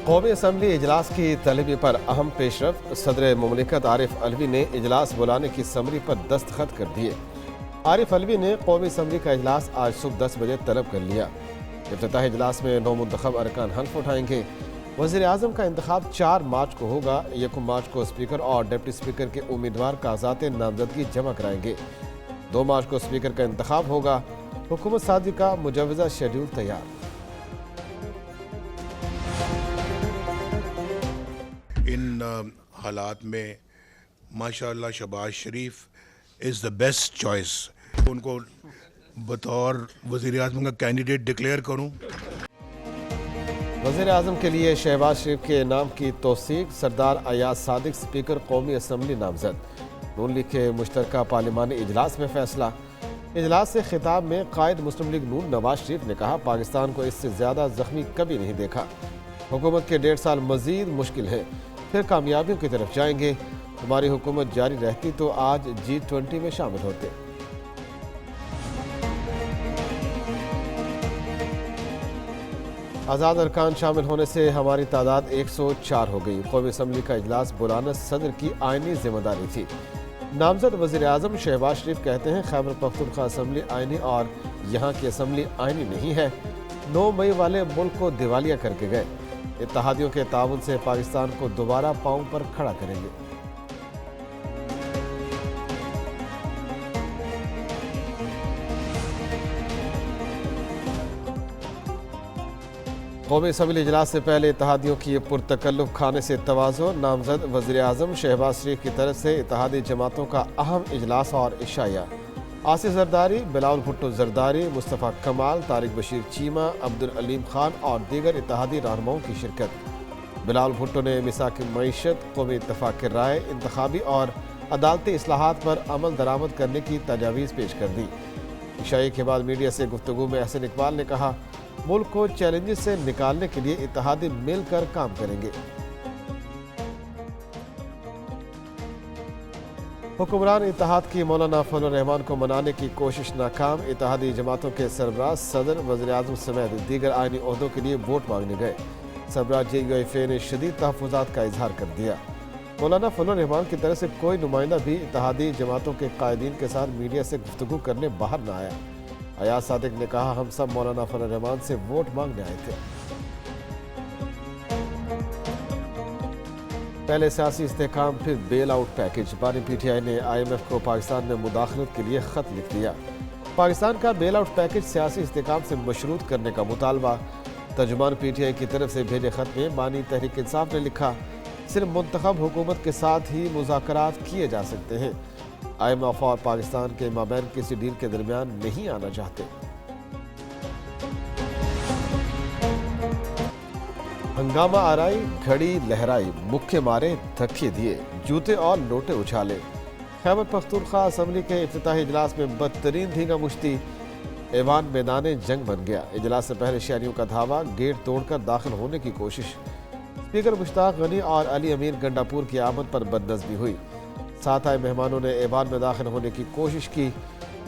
قومی اسمبلی اجلاس کی طلبی پر اہم پیشرفت، صدر مملکت عارف علوی نے اجلاس بلانے کی سمری پر دستخط کر دیے۔ عارف علوی نے قومی اسمبلی کا اجلاس آج صبح 10 بجے طلب کر لیا۔ افتتاحی اجلاس میں نو منتخب ارکان حلف اٹھائیں گے۔ وزیر اعظم کا انتخاب 4 مارچ کو ہوگا۔ 1 مارچ کو اسپیکر اور ڈپٹی اسپیکر کے امیدوار کاغذات نامزدگی جمع کرائیں گے۔ 2 مارچ کو اسپیکر کا انتخاب ہوگا۔ حکومت سازی کا مجوزہ شیڈول تیار۔ ان حالات میں ماشاءاللہ شہباز شریف از دا بیسٹ چوائس۔ ان کو بطور وزیر اعظم کا کینڈیڈیٹ ڈکلیئر کروں۔ وزیر اعظم کے لیے شہباز شریف کے نام کی توثیق، سردار ایاز صادق اسپیکر قومی اسمبلی نامزد۔ نون لیگ کے مشترکہ پارلیمانی اجلاس میں فیصلہ۔ اجلاس سے خطاب میں قائد مسلم لیگ نون نواز شریف نے کہا، پاکستان کو اس سے زیادہ زخمی کبھی نہیں دیکھا۔ حکومت کے 1.5 سال مزید مشکل ہے، پھر کامیابیوں کی طرف جائیں گے۔ ہماری حکومت جاری رہتی تو آج G20 میں شامل ہوتے۔ آزاد ارکان شامل ہونے سے ہماری تعداد 104 ہو گئی۔ قومی اسمبلی کا اجلاس بلانا صدر کی آئینی ذمہ داری تھی۔ نامزد وزیر اعظم شہباز شریف کہتے ہیں، خیبر پختونخوا اسمبلی آئینی اور یہاں کی اسمبلی آئینی نہیں ہے۔ 9 مئی والے ملک کو دیوالیہ کر کے گئے۔ اتحادیوں کے تعاون سے پاکستان کو دوبارہ پاؤں پر کھڑا کریں گے۔ قومی اسمبلی اجلاس سے پہلے اتحادیوں کی پرتکلف کھانے سے تواضع۔ نامزد وزیر اعظم شہباز شریف کی طرف سے اتحادی جماعتوں کا اہم اجلاس اور عشائیہ۔ آصف زرداری، بلاول بھٹو زرداری، مصطفیٰ کمال، طارق بشیر چیمہ، عبدالعلیم خان اور دیگر اتحادی رہنماؤں کی شرکت۔ بلاول بھٹو نے مساک معیشت، قومی اتفاق رائے، انتخابی اور عدالتی اصلاحات پر عمل درآمد کرنے کی تجاویز پیش کر دی۔ عشائی کے بعد میڈیا سے گفتگو میں احسن اقبال نے کہا، ملک کو چیلنجز سے نکالنے کے لیے اتحادی مل کر کام کریں گے۔ حکمران اتحاد کی مولانا فضل الرحمان کو منانے کی کوشش ناکام۔ اتحادی جماعتوں کے سربراہ، صدر، وزیر اعظم سمیت دیگر آئینی عہدوں کے لیے ووٹ مانگنے گئے۔ سربراہ JUIFA نے شدید تحفظات کا اظہار کر دیا۔ مولانا فضل الرحمان کی طرف سے کوئی نمائندہ بھی اتحادی جماعتوں کے قائدین کے ساتھ میڈیا سے گفتگو کرنے باہر نہ آیا۔ ایاز صادق نے کہا، ہم سب مولانا فضل الرحمان سے ووٹ مانگنے آئے تھے۔ پہلے سیاسی استحکام، پھر بیل آؤٹ پیکج۔ بانی PTI نے IMF کو پاکستان میں مداخلت کے لیے خط لکھ دیا۔ پاکستان کا بیل آؤٹ پیکج سیاسی استحکام سے مشروط کرنے کا مطالبہ۔ ترجمان PTI کی طرف سے بھیجے خط میں بانی تحریک انصاف نے لکھا، صرف منتخب حکومت کے ساتھ ہی مذاکرات کیے جا سکتے ہیں۔ IMF اور پاکستان کے مابین کسی ڈیل کے درمیان نہیں آنا چاہتے۔ ہنگامہ آرائی، گھڑی لہرائی، مکے مارے، دھکے دیے، جوتے اور لوٹے اچھالے۔ خیبر پختونخوا اسمبلی کے افتتاحی اجلاس میں بدترین دھینگا مشتی، ایوان میدان جنگ بن گیا۔ اجلاس سے پہلے شہریوں کا دھاوا، گیٹ توڑ کر داخل ہونے کی کوشش۔ اسپیکر مشتاق غنی اور علی امین گنڈاپور کی آمد پر بدنظمی ہوئی۔ ساتھ آئے مہمانوں نے ایوان میں داخل ہونے کی کوشش کی۔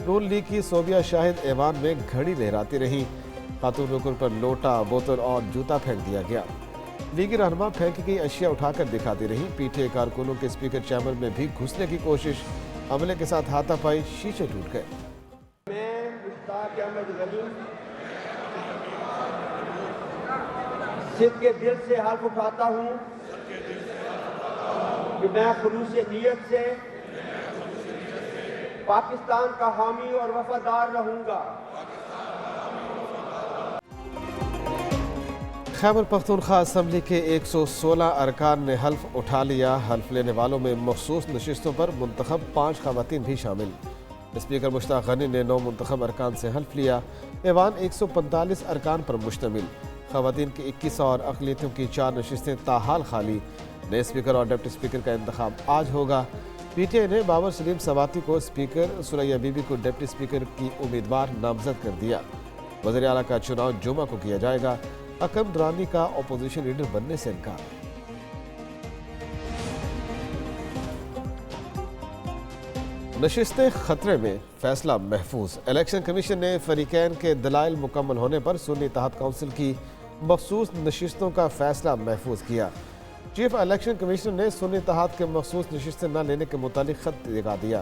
نون لیگ کی صوبیہ شاہد ایوان میں گھڑی لہراتی رہیں۔ خاتون رکن پر لوٹا، بوتل اور جوتا پھینک دیا گیا۔ لیگی رہنما پھینکی گئی اشیاء اٹھا کر دکھاتی رہیں۔ PTI کارکنوں کے اسپیکر چیمبر میں بھی گھسنے کی کوشش، عملے کے ساتھ ہاتھا پائی، شیشے ٹوٹ گئے۔ میں مشتاق احمد غنی صدق کے دل سے حلف اٹھاتا ہوں کہ میں خلوص نیت سے پاکستان کا حامی اور وفادار رہوں گا۔ خیبر پختونخوا اسمبلی کے 116 ارکان نے حلف اٹھا لیا۔ حلف لینے والوں میں مخصوص نشستوں پر منتخب 5 خواتین بھی شامل۔ اسپیکر مشتاق غنی نے 9 منتخب ارکان سے حلف لیا۔ ایوان 145 ارکان پر مشتمل۔ خواتین کی 21 اور اقلیتوں کی 4 نشستیں تاحال خالی۔ نئے اسپیکر اور ڈپٹی اسپیکر کا انتخاب آج ہوگا۔ PTI نے بابر سلیم سواتی کو اسپیکر، سریا بی بی کو ڈپٹی اسپیکر کی امیدوار نامزد کر دیا۔ وزیر اعلیٰ کا چناؤ جمعہ کو کیا جائے گا۔ اکرم درانی کا اپوزیشن لیڈر بننے سے انکار۔ نشستیں خطرے میں، فیصلہ محفوظ۔ الیکشن کمیشن نے فریقین کے دلائل مکمل ہونے پر سنی اتحاد کونسل کی मखसूस नशिस्तों का फैसला महफूज किया। चीफ इलेक्शन कमिश्नर ने सुन्नी इत्तेहाद के मखसूस नशिस्तें न लेने के मुतालिक खत दिखा दिया।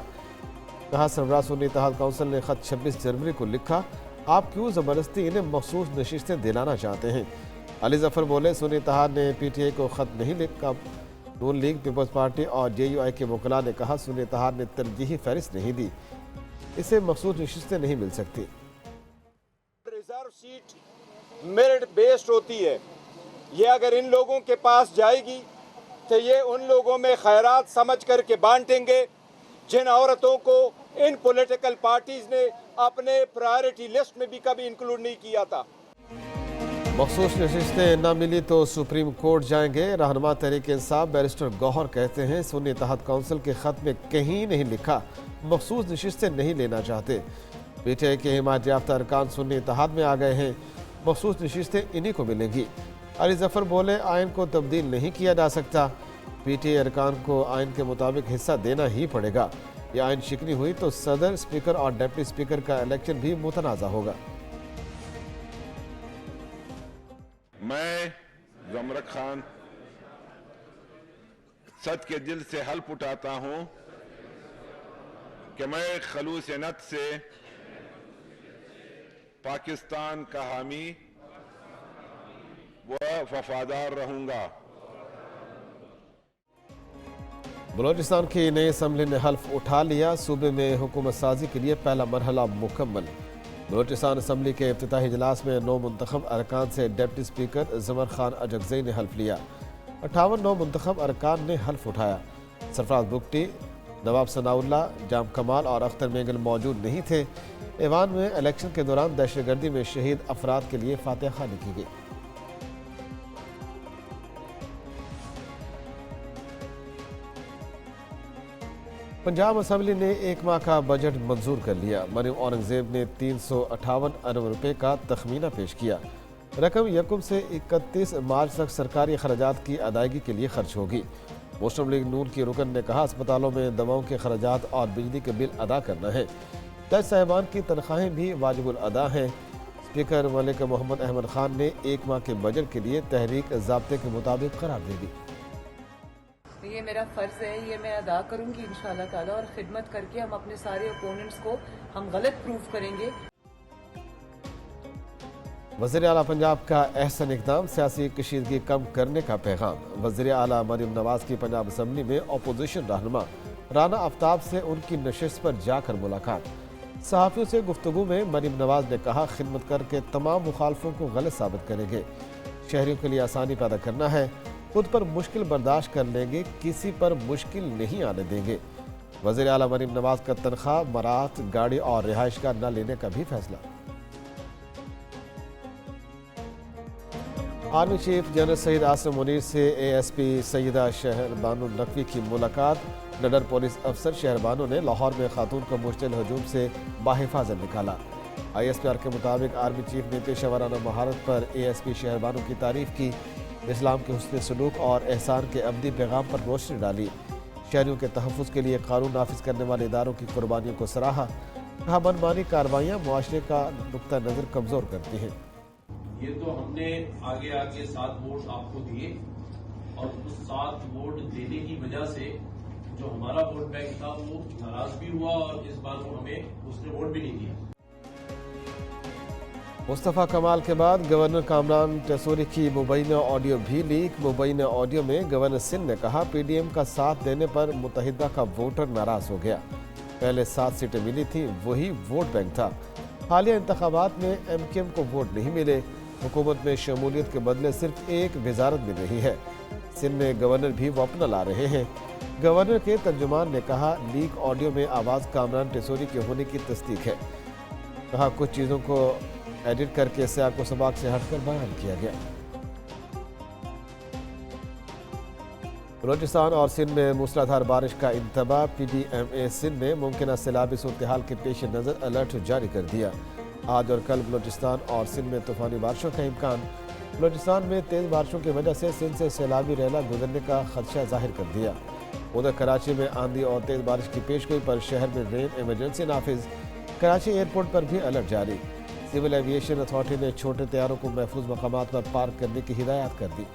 कहा, सरबराह सुन्नी इत्तेहाद काउंसिल ने खत 26 जनवरी को लिखा, आप क्यों ज़बरदस्ती इन्हें मखसूस नशिस्तें दिलाना चाहते हैं। अली जफर बोले, सुन्नी इत्तेहाद ने PTI को खत नहीं लिखा। नून लीग, पीपल्स पार्टी और JUI के वकला ने कहा, सुन्नी इत्तेहाद ने तरजीही फहरिस्त नहीं दी, इसे मखसूस नशिस्तें नहीं मिल सकती। रिजर्व सीट मेरिट बेस्ड होती है, ये अगर इन लोगों के पास जाएगी तो ये उन लोगों में खैरात समझ करके बांटेंगे जिन औरतों को इन पॉलिटिकल पार्टीज ने अपने प्रायोरिटी लिस्ट में भी कभी इंक्लूड नहीं किया था। मखसूस नशिस्तें न मिली तो सुप्रीम कोर्ट जाएंगे। रहनुमा तहरीक इंसाफ बैरिस्टर गौहर कहते हैं, सुन्नी इत्तेहाद काउंसिल के खत में कहीं नहीं लिखा मखसूस नशिस्तें नहीं लेना चाहते। PTI के हिमायत याफ्ता अरकान सुन्नी इत्तेहाद में आ गए हैं, मखसूस नशिस्तें इन्हीं को मिलेंगी। अली जफर बोले, आइन को तब्दील नहीं किया जा सकता, PTI अरकान को आइन के मुताबिक हिस्सा देना ही पड़ेगा। यह आइन शिकनी हुई तो सदर, स्पीकर और डिप्टी स्पीकर का इलेक्शन भी मुतनाज़ा होगा। मैं ज़मरक खान सच के दिल से हल्फ उठाता हूं कि मैं खलूस नत से पाकिस्तान का हामी व वफादार रहूंगा। बलोचिस्तान की नई असम्बली ने हल्फ उठा लिया। सूबे में हुकूमत साजी के लिए पहला मरहला मुकम्मल। बलोचिस्तान असम्बली के इफ्तिताही इजलास में 9 मुंतखब अरकान से डिप्टी स्पीकर ज़मर खान अजगज़ई ने हल्फ लिया। 58 नौ मुंतखब अरकान ने हल्फ उठाया। सरफराज बुगटी, नवाब सनाउल्ला, जाम कमाल और अख्तर मेंगल मौजूद नहीं थे। ऐवान में इलेक्शन के दौरान दहशतगर्दी में शहीद अफराद के लिए फातिहा लिखी गई। पंजाब असम्बली ने 1 माह का बजट मंजूर कर लिया। मरियम औरंगजेब ने 358 अरब रुपए का तखमीना पेश किया। रकम 1 से 31 मार्च तक सरकारी खर्चात की अदायगी के लिए खर्च होगी। मुस्लिम लीग नून की रुकन ने कहा, अस्पतालों में दवाओं के खर्चात और बिजली के बिल अदा करना है। जज साहिबान की तनख्वाहें भी वाजिबुल अदा हैं। स्पीकर मलिक मोहम्मद अहमद खान ने 1 माह के बजट के लिए तहरीक ज़ाब्ते के मुताबिक करार दे दी। ये मेरा फ़र्ज़ है, ये मैं अदा करूँगी इंशाअल्लाह ताला, और खिदमत करके हम अपने सारे ओपोनेंट्स को हम गलत प्रूफ करेंगे। वज़ीर आला पंजाब का अहसन इक़दाम, सियासी कशीदगी कम करने का पैगाम। वज़ीर आला मरियम नवाज़ की पंजाब असम्बली में अपोजिशन रहनुमा राना आफ्ताब से उनकी नशिस्त पर जाकर मुलाकात। सहाफ़ियों से गुफ्तगू में मरियम नवाज़ ने कहा, खिदमत करके तमाम मुखालफों को गलत साबित करेंगे। शहरियों के लिए आसानी पैदा करना है, खुद पर मुश्किल बर्दाश्त कर लेंगे, किसी पर मुश्किल नहीं आने देंगे। वज़ीर आला मरियम नवाज़ का तनख्वाह, मराहत, गाड़ी और रिहाइश का न लेने का भी फैसला। Army chief general Saeed Asim Munir से ASP सईदा शहरबानो नकवी की मुलाकात। नडर पुलिस अफसर शहरबानो ने लाहौर में खातून को मुश्तिल हजूम से बाहिफाजत निकाला। ISPR के मुताबिक आर्मी चीफ ने पेशेवराना महारत पर ASP शहरबानो की तारीफ की। इस्लाम के हुस्न सलूक और एहसान के अब्दी पैगाम पर रोशनी डाली। शहरियों के तहफ़्फ़ुज़ के लिए कानून नाफिज करने वाले इदारों की कुर्बानियों को सराहा। कहा, मनमानी कार्रवाइयाँ मुआशरे का नुक्ता नज़र कमज़ोर करती हैं। ये तो हमने आगे आगे 7 वोट आपको दिए, और उस 7 वोट देने की वजह से जो हमारा वोट बैंक था वो नाराज भी हुआ, और इस बार वो हमें उसने वोट भी नहीं दिया। मुस्तफ़ा कमाल के बाद गवर्नर कामरान टेसोरी की मुबैना ऑडियो भी लीक। मुबैना ऑडियो में गवर्नर सिंध ने कहा, PDM का साथ देने पर मुत्तहिदा का वोटर नाराज हो गया। पहले 7 सीटें मिली थी, वही वोट बैंक था। हालिया इंतखाबात में MKM को वोट नहीं मिले। हुकूमत में शमूलियत के बदले सिर्फ एक वजारत मिल रही है। सिंध में गवर्नर भी वपना ला रहे हैं। गवर्नर के तर्जुमान ने कहा, लीक ऑडियो में आवाज़ कामरान टेसोरी के होने की तस्दीक है। कहा, कुछ चीज़ों को एडिट करके सियाक व सबाक से हटकर बयान किया गया। बलोचिस्तान और सिंध में मूसलाधार बारिश का इंतबाह। PDMA सिंध ने मुमकिन सैलाबी सूरत हाल के पेश नज़र अलर्ट जारी कर दिया। आज और कल बलोचिस्तान और सिंध में तूफानी बारिशों का इम्कान। बलोचिस्तान में तेज़ बारिशों की वजह से सिंध से सैलाबी रैला गुजरने का खदशा जाहिर कर दिया। उधर कराची में आंधी और तेज़ बारिश की पेशगोई पर शहर में रेन इमरजेंसी नाफिज। कराची एयरपोर्ट पर भी अलर्ट जारी। सिविल एविएशन अथॉरिटी ने छोटे तैयारों को महफूज मकामात पर पार्क करने की हिदायत कर दी।